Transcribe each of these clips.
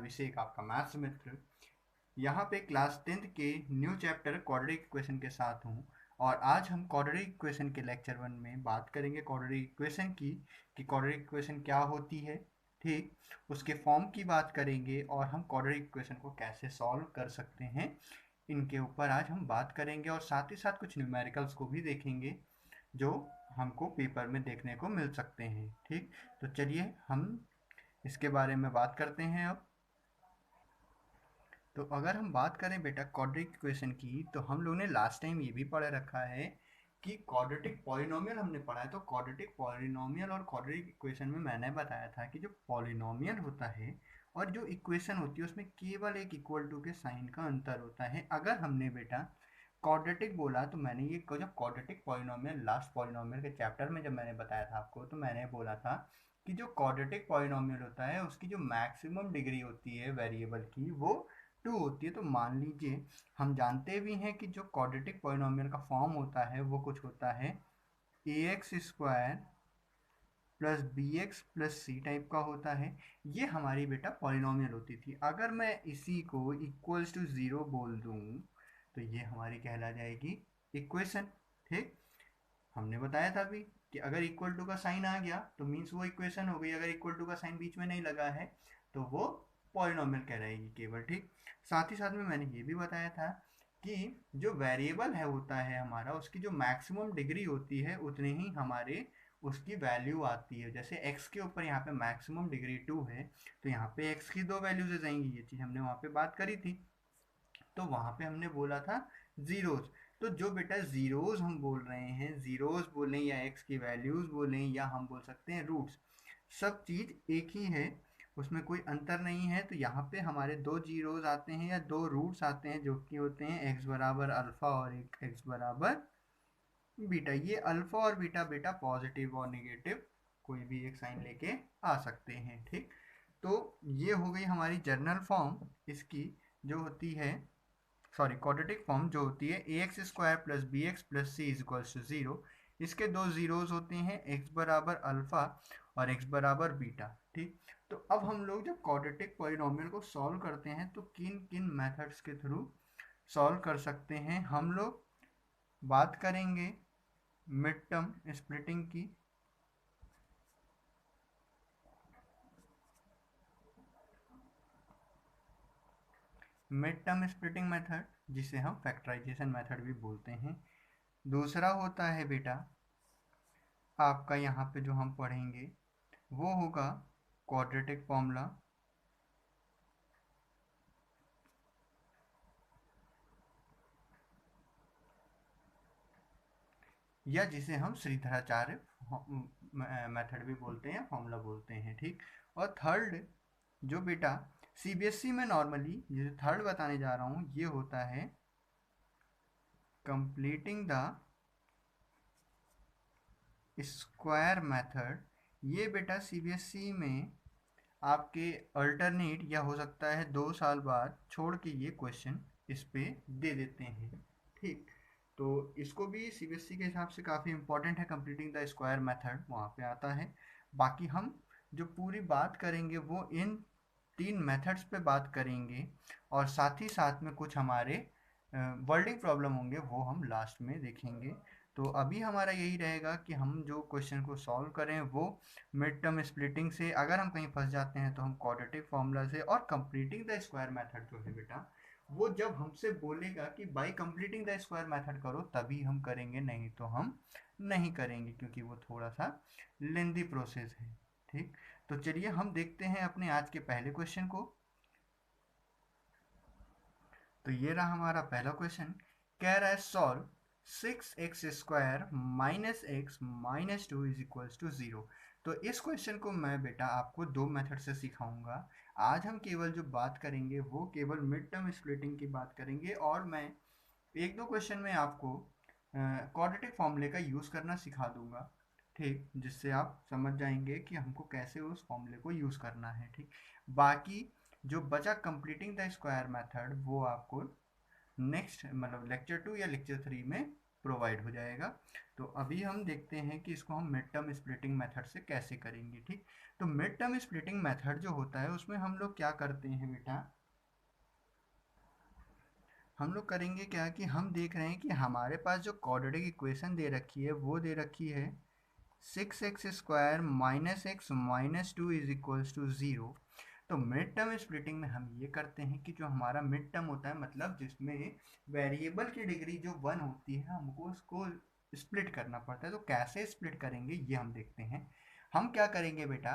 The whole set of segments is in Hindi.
अभिषेक, आपका मैथ्स मित्र। यहाँ पे क्लास 10th के न्यू चैप्टर क्वाड्रेटिक इक्वेशन के साथ हूँ। और आज हम क्वाड्रेटिक इक्वेशन के लेक्चर 1 में बात करेंगे क्वाड्रेटिक इक्वेशन की, कि क्वाड्रेटिक इक्वेशन क्या होती है, ठीक, उसके फॉर्म की बात करेंगे और हम क्वाड्रेटिक इक्वेशन को कैसे सॉल्व कर सकते हैं, इनके ऊपर आज हम बात करेंगे। और साथ ही साथ कुछ न्यूमेरिकल्स को भी देखेंगे जो हमको पेपर में देखने को मिल सकते हैं, ठीक। तो चलिए हम इसके बारे में बात करते हैं अब। तो अगर हम बात करें बेटा क्वाड्रेटिक इक्वेशन की, तो हम लोगों ने लास्ट टाइम ये भी पढ़ रखा है कि क्वाड्रेटिक पॉलिनोमियल हमने पढ़ा है। तो क्वाड्रेटिक पॉलिनोमियल और क्वाड्रेटिक इक्वेशन में मैंने बताया था कि जो पॉलिनोमियल होता है और जो इक्वेशन होती है उसमें केवल एक इक्वल टू के साइन का अंतर होता है। अगर हमने बेटा क्वाड्रेटिक बोला तो मैंने ये जब क्वाड्रेटिक पॉलिनोमियल लास्ट पॉलिनोमियल के चैप्टर में जब मैंने बताया था आपको, तो मैंने बोला था कि जो क्वाड्रेटिक पॉलिनोमियल होता है उसकी जो मैक्सिमम डिग्री होती है वेरिएबल की वो 2 होती है। तो मान लीजिए हम जानते भी हैं कि जो क्वाड्रेटिक पॉलिनोमियल का फॉर्म होता है वो कुछ होता है ax square plus B X plus C type का होता है। ये हमारी बेटा पॉलिनोमियल होती थी। अगर मैं इसी को इक्वल्स टू 0 बोल दूं तो ये हमारी कहला जाएगी इक्वेशन, ठीक। हमने बताया था अभी कि अगर इक्वल टू का साइन आ गया तो मीन्स वो इक्वेशन हो गई। अगर इक्वल टू का साइन बीच में नहीं लगा है तो वो पॉलिनोमियल कहलाएगी केवल, ठीक। साथ ही साथ में मैंने ये भी बताया था कि जो वेरिएबल है होता है हमारा, उसकी जो मैक्सिमम डिग्री होती है उतने ही हमारे उसकी वैल्यू आती है। जैसे x के ऊपर यहाँ पे मैक्सिमम डिग्री 2 है तो यहाँ पे x की 2 वैल्यूज आ जाएंगी। ये चीज़ हमने वहाँ पे बात करी थी। तो वहाँ पे हमने बोला था जीरोज। तो जो बेटा जीरोज हम बोल रहे हैं, जीरोज बोलें या एक्स की वैल्यूज बोलें या हम बोल सकते हैं रूट्स, सब चीज़ एक ही है, उसमें कोई अंतर नहीं है। तो यहाँ पे हमारे 2 जीरोज आते हैं या 2 रूट्स आते हैं जो कि होते हैं एक्स बराबर अल्फ़ा और एक एक्स बराबर बीटा। ये अल्फ़ा और बीटा बेटा पॉजिटिव और निगेटिव कोई भी एक साइन लेके आ सकते हैं, ठीक। तो ये हो गई हमारी जर्नल फॉर्म इसकी, जो होती है सॉरी क्वाड्रेटिक फॉर्म जो होती है A X square plus B X plus C is equals to 0। इसके 2 जीरोज होते हैं, एक्स बराबर अल्फा और एक्स बराबर बीटा, ठीक। तो अब हम लोग जब क्वाड्रेटिक पॉलिनोमियल को सॉल्व करते हैं तो किन किन मेथड्स के थ्रू सॉल्व कर सकते हैं हम लोग। बात करेंगे मिड टर्म स्प्लिटिंग की, मिड टर्म स्प्लिटिंग मेथड जिसे हम फैक्टराइजेशन मेथड भी बोलते हैं। दूसरा होता है बेटा आपका यहाँ पे जो हम पढ़ेंगे वो होगा क्वाड्रेटिक फॉर्मूला, या जिसे हम श्रीधराचार्य मेथड भी बोलते हैं, फॉर्मूला बोलते हैं, ठीक। और थर्ड जो बेटा सीबीएसई में नॉर्मली जो थर्ड बताने जा रहा हूँ ये होता है कंप्लीटिंग द स्क्वायर मेथड। ये बेटा सीबीएसई में आपके अल्टरनेट या हो सकता है 2 साल बाद छोड़ के ये क्वेश्चन इस पे दे देते हैं, ठीक। तो इसको भी सीबीएसई के हिसाब से काफ़ी इंपॉर्टेंट है, कंप्लीटिंग द स्क्वायर मेथड वहाँ पे आता है। बाकी हम जो पूरी बात करेंगे वो इन 3 मेथड्स पे बात करेंगे और साथ ही साथ में कुछ हमारे वर्डिंग प्रॉब्लम होंगे वो हम लास्ट में देखेंगे। तो अभी हमारा यही रहेगा कि हम जो क्वेश्चन को सॉल्व करें वो मिड टर्म स्प्लिटिंग से, अगर हम कहीं फंस जाते हैं तो हम क्वाड्रेटिक फॉर्मूला से, और कंप्लीटिंग द स्क्वायर मेथड जो है बेटा वो जब हमसे बोलेगा कि by completing the square method करो तभी हम करेंगे, नहीं तो हम नहीं करेंगे क्योंकि वो थोड़ा सा लेंदी प्रोसेस है, ठीक। तो चलिए हम देखते हैं अपने आज के पहले क्वेश्चन को। तो ये रहा हमारा पहला क्वेश्चन। कह रहा है solve 6x square minus X minus 2 is equals to 0। तो इस क्वेश्चन को मैं बेटा आपको 2 मेथड से सिखाऊंगा। आज हम केवल जो बात करेंगे वो केवल मिड टर्म स्प्लिटिंग की बात करेंगे और मैं एक दो क्वेश्चन में आपको क्वाड्रेटिक फॉर्मूले का यूज़ करना सिखा दूंगा, ठीक, जिससे आप समझ जाएंगे कि हमको कैसे उस फॉर्मूले को यूज़ करना है, ठीक। बाकी जो बचा कंप्लीटिंग द स्क्वायर मेथड वो आपको नेक्स्ट मतलब लेक्चर 2 या लेक्चर 3 में प्रोवाइड हो जाएगा। तो अभी हम देखते हैं कि इसको हम मिड टर्म स्प्लिटिंग मेथड से कैसे करेंगे। ठीक, तो मिड टर्म स्प्लिटिंग मेथड जो होता है उसमें हम लोग क्या करते हैं बेटा, हम लोग करेंगे क्या कि हम देख रहे हैं कि हमारे पास जो क्वाड्रेटिक इक्वेशन दे रखी है वो दे रखी है 6x² minus X minus two is equals to 0। तो मिड टर्म स्प्लिटिंग में हम ये करते हैं कि जो हमारा मिड टर्म होता है, मतलब जिसमें वेरिएबल की डिग्री जो 1 होती है, हमको उसको स्प्लिट करना पड़ता है। तो कैसे स्प्लिट करेंगे ये हम देखते हैं। हम क्या करेंगे बेटा,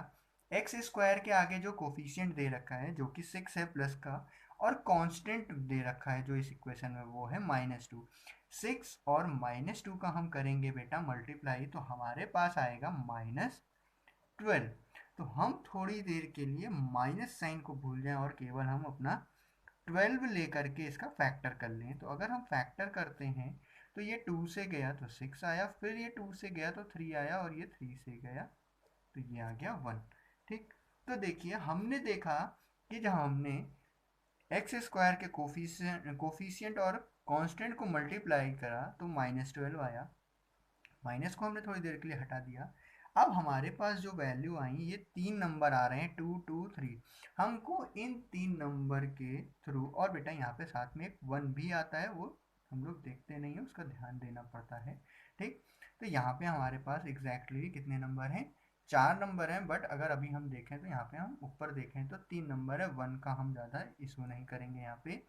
x² के आगे जो कोफिशिएंट दे रखा है जो कि 6 है प्लस का, और कांस्टेंट दे रखा है जो इस इक्वेशन में वो है -2। 6 और -2 का हम करेंगे बेटा मल्टीप्लाई, तो हमारे पास आएगा -12। तो हम थोड़ी देर के लिए माइनस साइन को भूल जाएं और केवल हम अपना 12 लेकर के इसका फैक्टर कर लें। तो अगर हम फैक्टर करते हैं तो ये 2 से गया तो 6 आया, फिर ये 2 से गया तो 3 आया, और ये 3 से गया तो ये आ गया 1। ठीक, तो देखिए हमने देखा कि जब हमने x² के कोफिशिएंट और कांस्टेंट को मल्टीप्लाई करा तो -12 आया। माइनस को हमने थोड़ी देर के लिए हटा दिया। अब हमारे पास जो वैल्यू आई, ये 3 नंबर आ रहे हैं 2 2 3। हमको इन 3 नंबर के थ्रू, और बेटा यहाँ पे साथ में एक 1 भी आता है, वो हम लोग देखते नहीं है, उसका ध्यान देना पड़ता है। ठीक, तो यहाँ पे हमारे पास एग्जैक्टली कितने नंबर हैं, 4 नंबर हैं। बट अगर अभी हम देखें तो यहाँ पे हम ऊपर देखें तो 3 नंबर है, 1 का हम ज़्यादा इशू नहीं करेंगे यहाँ पे।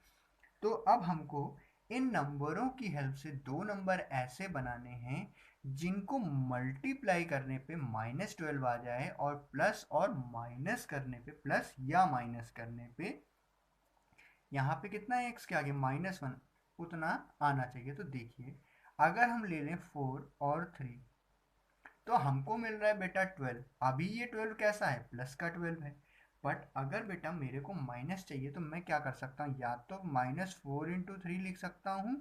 तो अब हमको इन नंबरों की हेल्प से दो नंबर ऐसे बनाने हैं जिनको मल्टीप्लाई करने पे -12 आ जाए, और प्लस और माइनस करने पे, प्लस या माइनस करने पे यहाँ पे कितना है x के आगे -1, उतना आना चाहिए। तो देखिए अगर हम ले लें 4 और 3 तो हमको मिल रहा है बेटा 12। अभी ये 12 कैसा है, प्लस का 12 है। बट अगर बेटा मेरे को माइनस चाहिए तो मैं क्या कर सकता हूँ, या तो -4 इंटू 3 लिख सकता हूँ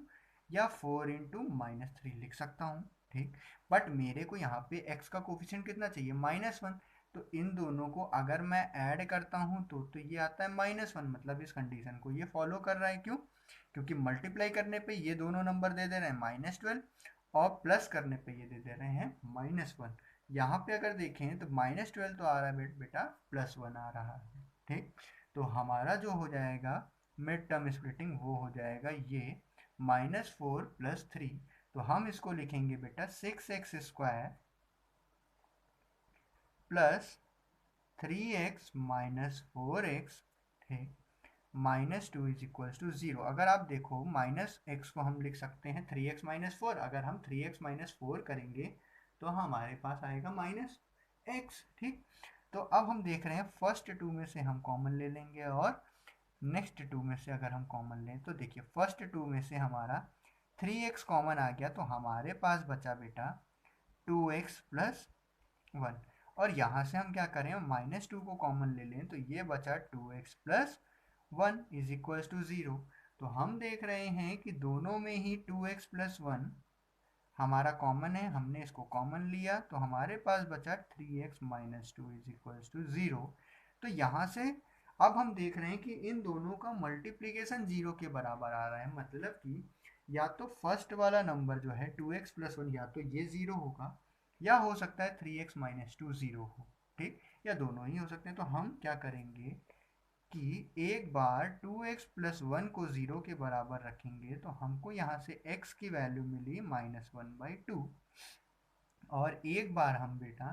या 4 इंटू -3 लिख सकता हूँ। ठीक, बट मेरे को यहाँ पे x का कोफिशिएंट कितना चाहिए, -1। तो इन दोनों को अगर मैं ऐड करता हूँ तो ये आता है -1, मतलब इस कंडीशन को ये फॉलो कर रहा है। क्यों, क्योंकि मल्टीप्लाई करने पे ये दोनों नंबर दे दे रहे हैं -12, और प्लस करने पे ये दे दे रहे हैं -1। यहाँ पे अगर देखें तो -12 तो आ रहा है बेटा, +1 आ रहा है। ठीक, तो हमारा जो हो जाएगा मिड टर्म स्प्लिटिंग वो हो जाएगा ये -4 + 3। तो हम इसको लिखेंगे बेटा 6x² plus 3x minus 4x। ठीक, -2 इज इक्वल्स टू 0। अगर आप देखो -x को हम लिख सकते हैं 3x - 4। अगर हम 3x - 4 करेंगे तो हमारे पास आएगा -x। ठीक, तो अब हम देख रहे हैं फर्स्ट 2 में से हम कॉमन ले लेंगे, और नेक्स्ट 2 में से अगर हम कॉमन लें तो देखिए फर्स्ट 2 में से हमारा 3x कॉमन आ गया, तो हमारे पास बचा बेटा 2x + 1। और यहाँ से हम क्या करें, -2 को कॉमन ले लें तो ये बचा 2x + 1 इज इक्वल्स टू 0। तो हम देख रहे हैं कि दोनों में ही 2x + 1 हमारा कॉमन है, हमने इसको कॉमन लिया तो हमारे पास बचा 3x - 2 इज इक्वल्स टू 0। तो यहाँ से अब हम देख रहे हैं कि इन दोनों का मल्टीप्लिकेशन 0 के बराबर आ रहा है, मतलब कि या तो फर्स्ट वाला नंबर जो है 2x + 1 या तो ये 0 होगा, या हो सकता है 3x - 2 0 हो। ठीक, या दोनों ही हो सकते हैं। तो हम क्या करेंगे कि एक बार 2x + 1 को 0 के बराबर रखेंगे तो हमको यहाँ से x की वैल्यू मिली -1/2, और एक बार हम बेटा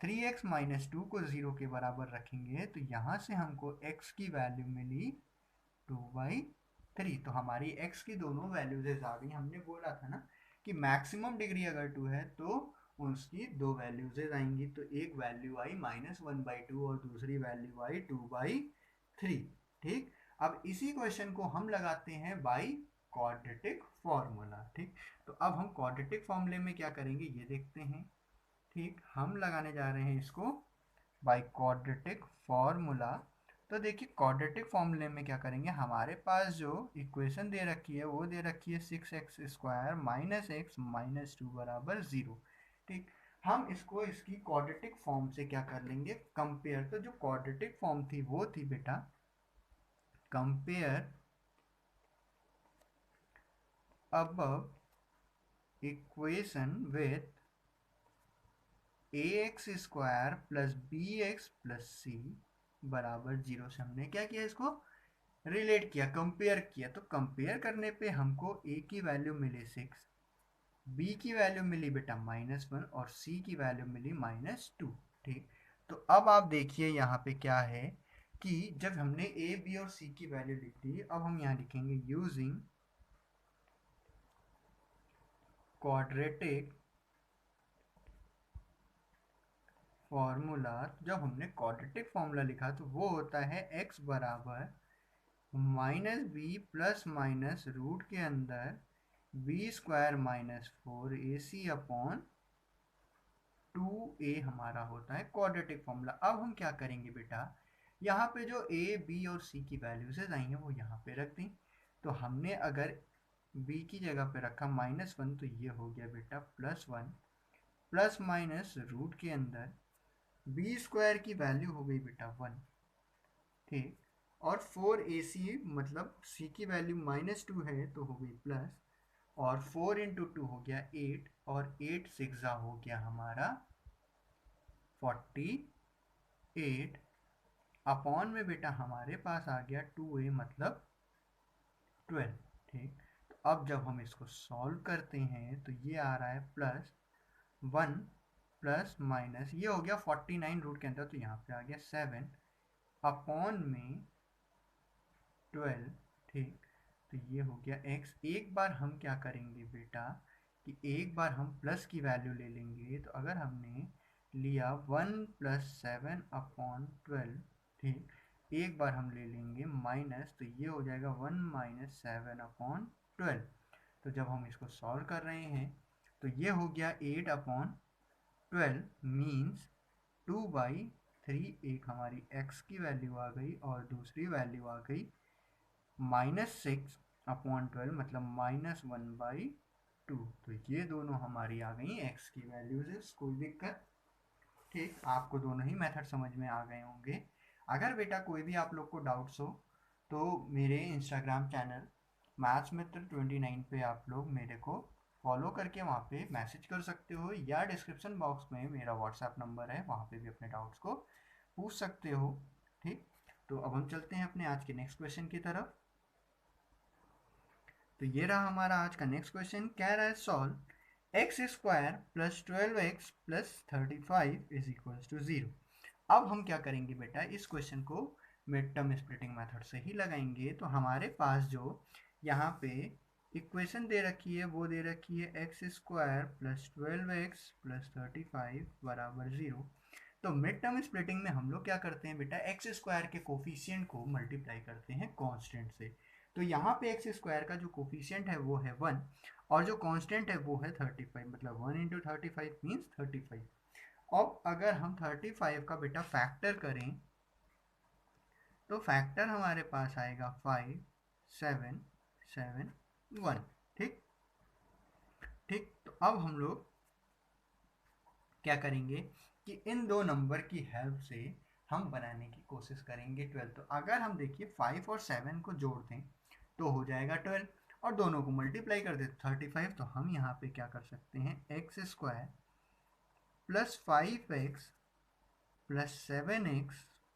3x - 2 को 0 के बराबर रखेंगे तो यहाँ से हमको x की वैल्यू मिली 2/3। तो हमारी x की दोनों वैल्यूज आ गई। हमने बोला था ना कि मैक्सिमम डिग्री अगर 2 है तो उसकी दो वैल्यूज आएंगी, तो एक वैल्यू आई -1/2 और दूसरी वैल्यू आई 2/3। ठीक, अब इसी क्वेश्चन को हम लगाते हैं बाई क्वाड्रेटिक फॉर्मूला। ठीक, तो अब हम क्वाड्रेटिक फॉर्मूले में क्या करेंगे ये देखते हैं। ठीक, हम लगाने जा रहे हैं इसको बाई क्वाड्रेटिक फॉर्मूला। तो देखिए क्वाड्रेटिक फॉर्मूले में क्या करेंगे, हमारे पास जो इक्वेशन दे रखी है वो दे रखी है 6x² - x - 2 = 0। ठीक, हम इसको इसकी क्वाड्रेटिक फॉर्म से क्या कर लेंगे, कंपेयर। तो जो क्वाड्रेटिक फॉर्म थी वो थी बेटा compare above equation with ax square plus bx plus c बराबर 0 से हमने क्या किया, इसको रिलेट किया, कंपेयर किया। तो कंपेयर करने पे हमको a की वैल्यू मिली 6, b की वैल्यू मिली बेटा -1 और c की वैल्यू मिली -2। ठीक, तो अब आप देखिए यहाँ पे क्या है कि जब हमने a b और c की वैल्यू लिख दी, अब हम यहाँ लिखेंगे यूजिंग क्वाड्रेटिक फॉर्मूला। जब हमने क्वाड्रेटिक फॉर्मूला लिखा तो वो होता है x बराबर -b प्लस माइनस रूट के अंदर b square -4ac upon 2a हमारा होता है क्वाड्रेटिक फॉर्मूला। अब हम क्या करेंगे बेटा, यहाँ पे जो a b और c की वैल्यूज आई हैं वो यहाँ पे रख दी। तो हमने अगर b की जगह पे रखा -1 तो ये हो गया बेटा +1 प्लस माइनस रूट के अंदर b स्क्वायर की वैल्यू हो गई बेटा 1। ठीक, और 4ac मतलब c की वैल्यू -2 है तो हो गई प्लस, और 4 इंटू 2 हो गया 8, और 8 सिक्सा हो गया हमारा 48 अपॉन में बेटा हमारे पास आ गया 2a मतलब 12। ठीक, तो अब जब हम इसको सॉल्व करते हैं तो ये आ रहा है +1 प्लस माइनस, ये हो गया 49 रूट के अंदर तो यहाँ पे आ गया 7 अपॉन में 12। ठीक, तो ये हो गया x। एक बार हम क्या करेंगे बेटा कि एक बार हम प्लस की वैल्यू ले लेंगे, तो अगर हमने लिया 1 प्लस 7 अपॉन 12, ठीक, एक बार हम ले लेंगे माइनस, तो ये हो जाएगा 1 माइनस 7 अपॉन 12। तो जब हम इसको सॉल्व कर रहे हैं तो ये हो गया 8 अपॉन 12 मीन्स 2/3। एक हमारी x की वैल्यू आ गई और दूसरी वैल्यू आ गई -6 अपॉन 12 मतलब -1/2। तो ये दोनों हमारी आ गई x की वैल्यूज। कोई दिक्कत? ठीक, आपको दोनों ही मेथड समझ में आ गए होंगे। अगर बेटा कोई भी आप लोग को डाउट्स हो तो मेरे इंस्टाग्राम चैनल मैथ्स मित्र 29 पे आप लोग मेरे को फॉलो करके वहाँ पे मैसेज कर सकते हो, या डिस्क्रिप्शन बॉक्स में मेरा व्हाट्सएप नंबर है, वहाँ पे भी अपने डाउट्स को पूछ सकते हो। ठीक, तो अब हम चलते हैं अपने आज के नेक्स्ट क्वेश्चन की तरफ। तो ये रहा हमारा आज का नेक्स्ट क्वेश्चन। कह रहा है solve X square plus 12x plus 35 is equal to 0। अब हम क्या करेंगे बेटा, इस क्वेश्चन को मिड टर्म स्प्लिटिंग मेथड से ही लगाएंगे। तो हमारे पास जो यहाँ पे इक्वेशन दे रखी है वो दे रखी है x square plus 12x plus 35 बराबर 0। तो मिड टर्म स्प्लिटिंग में हम लोग क्या करते हैं बेटा, एक्स स्क्वायर के कोफिशिएंट को मल्टीप्लाई करते हैं कांस्टेंट से। तो यहाँ पे एक्स स्क्वायर का जो कोफिशिएंट है वो है 1, और जो कांस्टेंट है वो है 35, मतलब 1 इंटू 35 मीन्स 35। अब अगर हम 35 का बेटा फैक्टर करें तो फैक्टर हमारे पास आएगा 5 7 7 1। ठीक ठीक, तो अब हम लोग क्या करेंगे कि इन दो नंबर की हेल्प से हम बनाने की कोशिश करेंगे 12। तो अगर हम देखिए 5 और 7 को जोड़ दें तो हो जाएगा 12, और दोनों को मल्टीप्लाई कर दे 35। तो हम यहाँ पे क्या कर सकते हैं, X square plus 5x plus 7x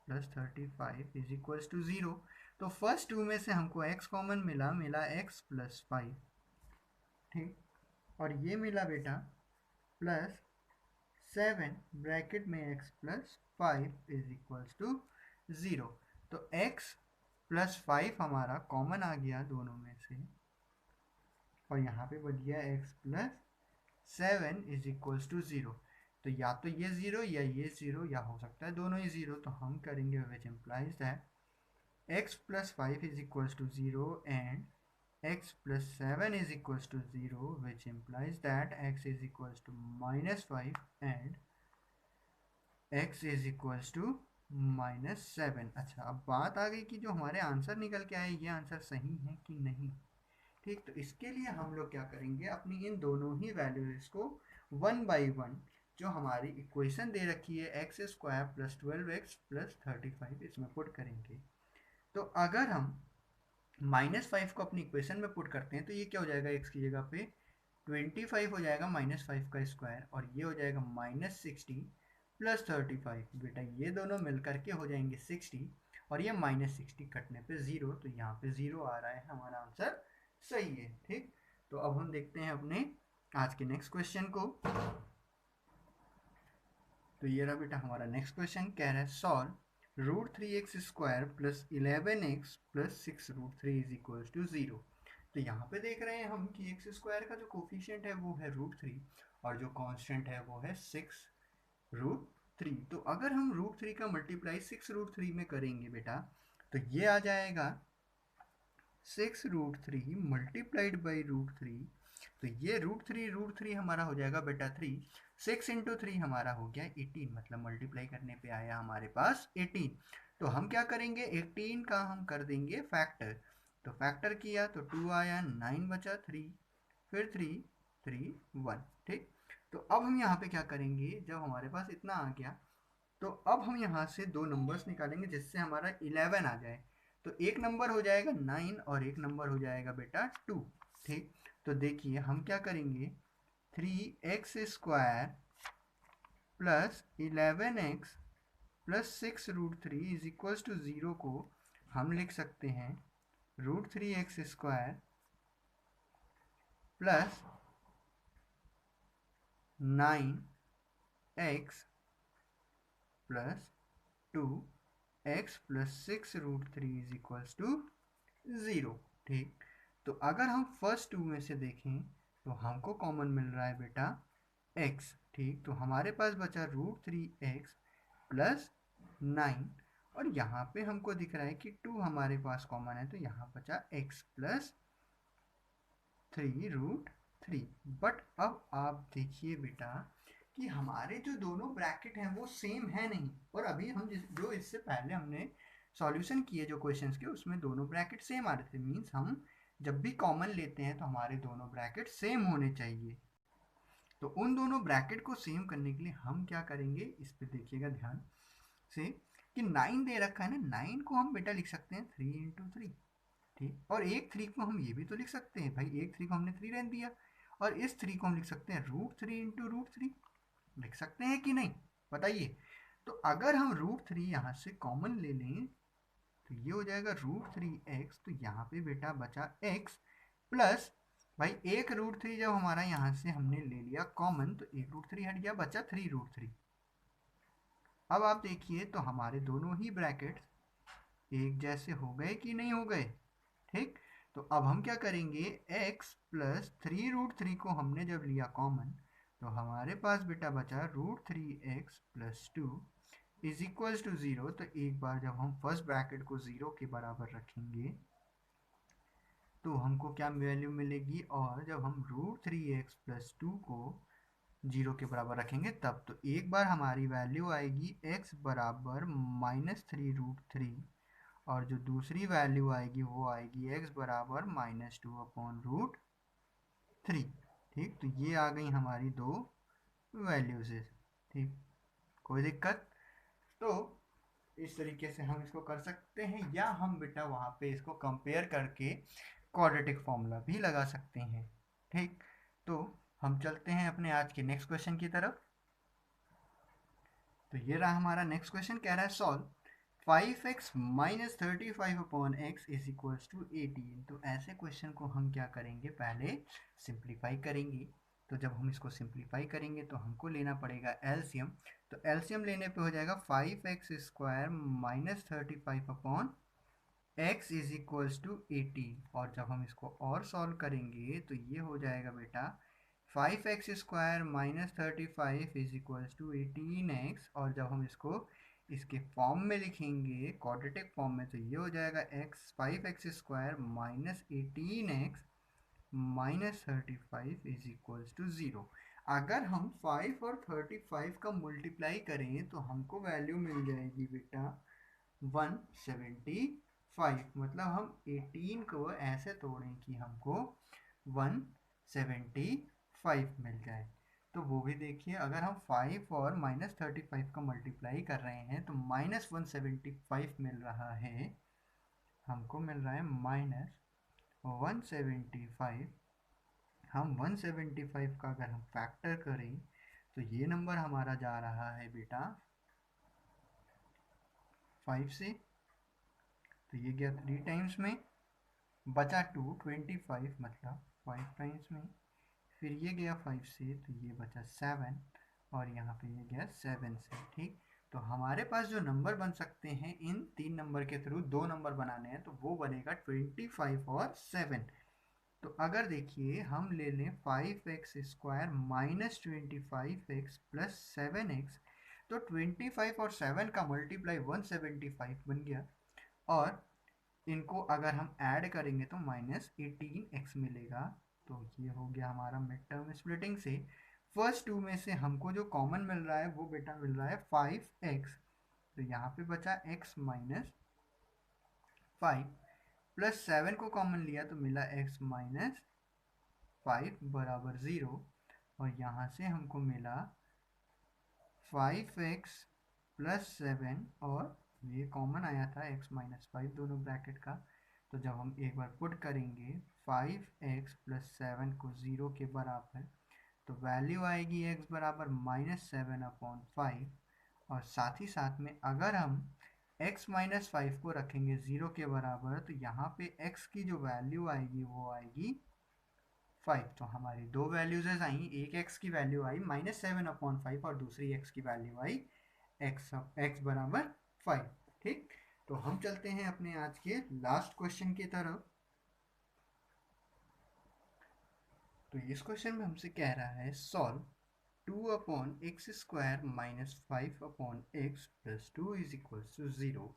plus 35 is equals to 0। तो फर्स्ट टू में से हमको x कॉमन मिला x प्लस 5। ठीक, और ये मिला बेटा प्लस 7 ब्रैकेट में x plus 5 is equals to 0। तो x प्लस 5 हमारा कॉमन आ गया दोनों में से, और यहाँ पे बच गया x plus 7 is equals to 0। तो या तो ये 0 या ये 0, या हो सकता है दोनों ही 0। तो हम करेंगे which implies that x plus 5 is equals to 0 and x plus 7 is equals to 0, which implies that x is equals to -5 and x is equals to -7। अच्छा, अब बात आ गई कि जो हमारे आंसर निकल के आए ये आंसर सही है कि नहीं। ठीक, तो इसके लिए हम लोग क्या करेंगे, अपनी इन दोनों ही वैल्यूज को 1 बाई 1 जो हमारी इक्वेशन दे रखी है x square plus 12x plus 35 इसमें पुट करेंगे। तो अगर हम -5 को अपनी इक्वेशन में पुट करते हैं तो ये क्या हो जाएगा, x की जगह पे 25 हो जाएगा -5 का स्क्वायर, और ये हो जाएगा -60 प्लस 35। बेटा ये दोनों मिल करके हो जाएंगे 60, और ये -60 कटने पे 0, तो यहाँ पे 0 आ रहा है, हमारा आंसर सही है। ठीक, तो अब हम देखते हैं अपने आज के नेक्स्ट क्वेश्चन को। तो ये रहा बेटा हमारा नेक्स्ट क्वेश्चन, कह रहा है solve √3x² plus 11x plus 6√3 is equal to 0। तो यहाँ पे देख रहे हैं हम कि x² का जो कोफिशिएंट है वो है √3, और जो कांस्टेंट है वो है 6√3। तो अगर हम √3 का मल्टीप्लाई 6√3 में करेंगे बेटा, तो ये आ जाएगा 6√3 मल्टीप्लाइड बाई √3। तो ये √3 हमारा हो जाएगा बेटा 3। 6 इंटू 3 हमारा हो गया 18, मतलब मल्टीप्लाई करने पे आया हमारे पास 18। तो हम क्या करेंगे, 18 का हम कर देंगे फैक्टर। तो फैक्टर किया तो 2 आया, 9 बचा 3, फिर 3 3 1। ठीक, तो अब हम यहाँ पे क्या करेंगे, जब हमारे पास इतना आ गया तो अब हम यहाँ से दो नंबर्स निकालेंगे जिससे हमारा 11 आ जाए। तो एक नंबर हो जाएगा 9 और एक नंबर हो जाएगा बेटा 2। ठीक, तो देखिए हम क्या करेंगे, 3x² plus 11x plus 6√3 is equals to 0 को हम लिख सकते हैं √3x² plus 9x plus 2x plus 6√3 is equals to 0। ठीक, तो अगर हम फर्स्ट टू में से देखें तो हमको कॉमन मिल रहा है बेटा x। ठीक, तो हमारे पास बचा √3x प्लस 9, और यहाँ पे हमको दिख रहा है कि 2 हमारे पास कॉमन है, तो यहाँ बचा x प्लस 3√3। बट अब आप देखिए बेटा कि हमारे जो दोनों ब्रैकेट हैं वो सेम है नहीं, और अभी हम जो इससे पहले हमने सॉल्यूशन किए जो क्वेश्चंस के, उसमें दोनों ब्रैकेट सेम आ रहे थे। मीन्स हम जब भी कॉमन लेते हैं तो हमारे दोनों ब्रैकेट सेम होने चाहिए। तो उन दोनों ब्रैकेट को सेम करने के लिए हम क्या करेंगे, इस पे देखिएगा ध्यान से कि 9 दे रखा है ना, 9 को हम बेटा लिख सकते हैं 3 इंटू 3। ठीक, और एक 3 को हम ये भी तो लिख सकते हैं भाई, एक 3 को हमने 3 रहने दिया, और इस 3 को हम लिख सकते हैं √3 इंटू √3। लिख सकते हैं कि नहीं, बताइए। तो अगर हम √3 यहाँ से कॉमन ले लें तो ये हो जाएगा √3x। तो यहाँ पे बेटा बचा x प्लस, भाई एक √3 जब हमारा यहाँ से हमने ले लिया कॉमन तो एक √3 हट गया, बचा 3√3। अब आप देखिए तो हमारे दोनों ही ब्रैकेट्स एक जैसे हो गए कि नहीं हो गए। ठीक, तो अब हम क्या करेंगे, x प्लस 3√3 को हमने जब लिया कॉमन तो हमारे पास बेटा बचा √3x plus 2 is equals to 0। तो एक बार जब हम फर्स्ट ब्रैकेट को 0 के बराबर रखेंगे तो हमको क्या वैल्यू मिलेगी, और जब हम √3x प्लस 2 को 0 के बराबर रखेंगे तब, तो एक बार हमारी वैल्यू आएगी x बराबर -3√3, और जो दूसरी वैल्यू आएगी वो आएगी x बराबर -2/√3। ठीक, तो ये आ गई हमारी दो वैल्यूज। ठीक, कोई दिक्कत? तो इस तरीके से हम इसको कर सकते हैं, या हम बेटा वहाँ पे इसको कंपेयर करके क्वाड्रेटिक फॉर्मूला भी लगा सकते हैं। ठीक, तो हम चलते हैं अपने आज के नेक्स्ट क्वेश्चन की तरफ। तो ये रहा हमारा नेक्स्ट क्वेश्चन, कह रहा है solve 5x minus 35 upon x is equals to 18। तो ऐसे क्वेश्चन को हम क्या करेंगे, पहले सिंप्लीफाई करेंगे। तो जब हम इसको सिंप्लीफाई करेंगे तो हमको लेना पड़ेगा एलसीएम। तो एलसीएम लेने पे हो जाएगा 5x² minus 35 upon x is equals to 18। और जब हम इसको और सॉल्व करेंगे तो ये हो जाएगा बेटा 5x² minus 35 is equals to 18x। और जब हम इसको इसके फॉर्म में लिखेंगे क्वाड्रेटिक फॉर्म में तो ये हो जाएगा x 5x² minus 18x minus 35 is equals to 0। अगर हम 5 और 35 का मल्टीप्लाई करें तो हमको वैल्यू मिल जाएगी बेटा 175। मतलब हम 18 को ऐसे तोड़ें कि हमको 175 मिल जाए। तो वो भी देखिए, अगर हम 5 और -35 का मल्टीप्लाई कर रहे हैं तो -175 मिल रहा है, हमको मिल रहा है -175 हम 175 का अगर हम फैक्टर करें तो ये नंबर हमारा जा रहा है बेटा 5 से, तो ये गया 3 टाइम्स में, बचा 2, 25 मतलब 5 टाइम्स में, फिर ये गया 5 से तो ये बचा 7, और यहाँ पे ये गया 7 से। ठीक, तो हमारे पास जो नंबर बन सकते हैं इन 3 नंबर के थ्रू, 2 नंबर बनाने हैं तो वो बनेगा 25 और 7। तो अगर देखिए हम ले लें 5x² minus 25x plus 7x, तो 25 और 7 का मल्टीप्लाई 175 बन गया, और इनको अगर हम ऐड करेंगे तो माइनस 18x मिलेगा। तो ये हो गया हमारा मिड टर्म स्प्लिटिंग से। फर्स्ट टू में से हमको जो कॉमन मिल रहा है वो बेटा मिल रहा है 5x, तो यहाँ पे बचा x माइनस 5, प्लस 7 को कॉमन लिया तो मिला x माइनस 5 बराबर 0, और यहाँ से हमको मिला 5x प्लस 7, और ये कॉमन आया था x माइनस 5 दोनों ब्रैकेट का, तो जब हम एक बार पुट करेंगे 5x प्लस 7 को 0 के बराबर, तो वैल्यू आएगी x बराबर -7/5, और साथ ही साथ में अगर हम x माइनस 5 को रखेंगे 0 के बराबर, तो यहाँ पे x की जो वैल्यू आएगी वो आएगी 5। तो हमारी दो वैल्यूज आई, एक x की वैल्यू आई -7/5 और दूसरी x की वैल्यू आई x बराबर 5। ठीक, तो हम चलते हैं अपने आज के लास्ट क्वेश्चन की तरफ। तो इस क्वेश्चन में हमसे कह रहा है solve 2/x² minus 5/x plus 2 is equal to 0।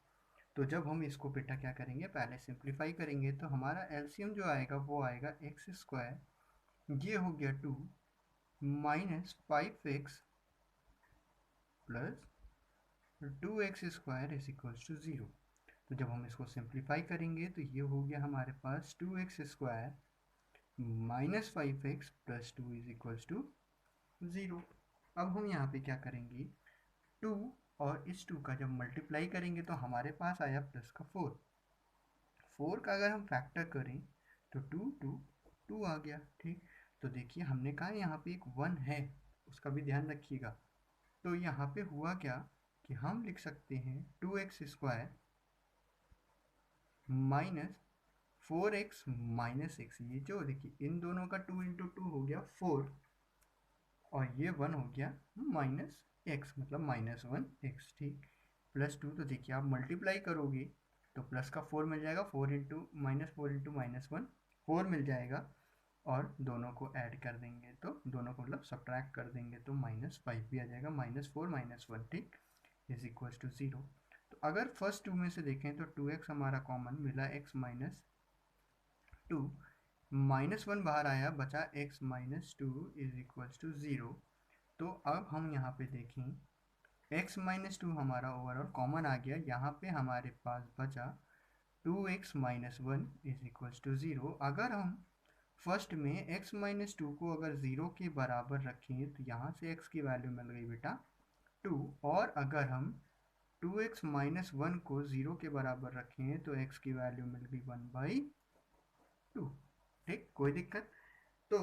तो जब हम इसको बेटा क्या करेंगे, पहले सिंप्लीफाई करेंगे, तो हमारा एलसीएम जो आएगा वो आएगा x², ये हो गया 2 minus 5x plus 2x² is equal to 0। तो जब हम इसको सिंप्लीफाई करेंगे तो ये हो गया हमारे पास 2x² minus 5x plus 2 is equal to 0। अब हम यहाँ पे क्या करेंगे, 2 और इस 2 का जब मल्टीप्लाई करेंगे तो हमारे पास आया प्लस का 4, 4 का अगर हम फैक्टर करें तो 2 आ गया। ठीक, तो देखिए हमने कहा यहाँ पे एक 1 है, उसका भी ध्यान रखिएगा। तो यहाँ पे हुआ क्या कि हम लिख सकते हैं 2x² minus 4x minus x, ये जो देखिए इन दोनों का 2 इंटू 2 हो गया 4, और ये 1 हो गया माइनस x मतलब -1x। ठीक, प्लस 2, तो देखिए आप मल्टीप्लाई करोगे तो प्लस का 4 मिल जाएगा, 4 इंटू -1 4 मिल जाएगा, और दोनों को ऐड कर देंगे तो दोनों को मतलब सब्ट्रैक्ट कर देंगे तो -5 भी आ जाएगा, -4 -1। ठीक, इज इक्वल टू 0। तो अगर फर्स्ट 2 में से देखें तो 2x हमारा कॉमन मिला, x माइनस 2, -1 बाहर आया, बचा x minus 2 is equal to 0। तो अब हम यहाँ पे देखें x माइनस 2 हमारा ओवरऑल कॉमन आ गया, यहाँ पे हमारे पास बचा 2x minus 1 is equal to 0। अगर हम फर्स्ट में x माइनस 2 को अगर 0 के बराबर रखें तो यहाँ से x की वैल्यू मिल गई बेटा 2, और अगर हम 2x माइनस 1 को 0 के बराबर रखें तो x की वैल्यू मिल गई 1/2। ठीक, कोई दिक्कत? तो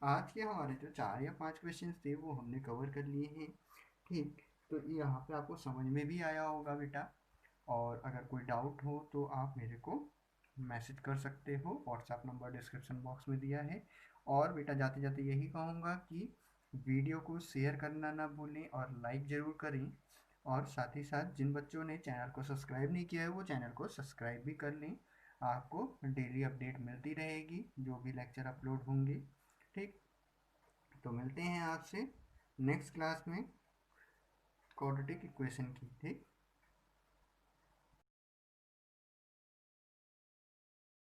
आज के हमारे जो 4 या 5 क्वेश्चन थे वो हमने कवर कर लिए हैं। ठीक, तो यहाँ पे आपको समझ में भी आया होगा बेटा, और अगर कोई डाउट हो तो आप मेरे को मैसेज कर सकते हो, व्हाट्सएप नंबर डिस्क्रिप्शन बॉक्स में दिया है। और बेटा जाते जाते यही कहूँगा कि वीडियो को शेयर करना ना भूलें और लाइक ज़रूर करें, और साथ ही साथ जिन बच्चों ने चैनल को सब्सक्राइब नहीं किया है वो चैनल को सब्सक्राइब भी कर लें, आपको डेली अपडेट मिलती रहेगी जो भी लेक्चर अपलोड होंगे। ठीक, तो मिलते हैं आपसे नेक्स्ट क्लास में क्वाड्रेटिक इक्वेशन की। ठीक।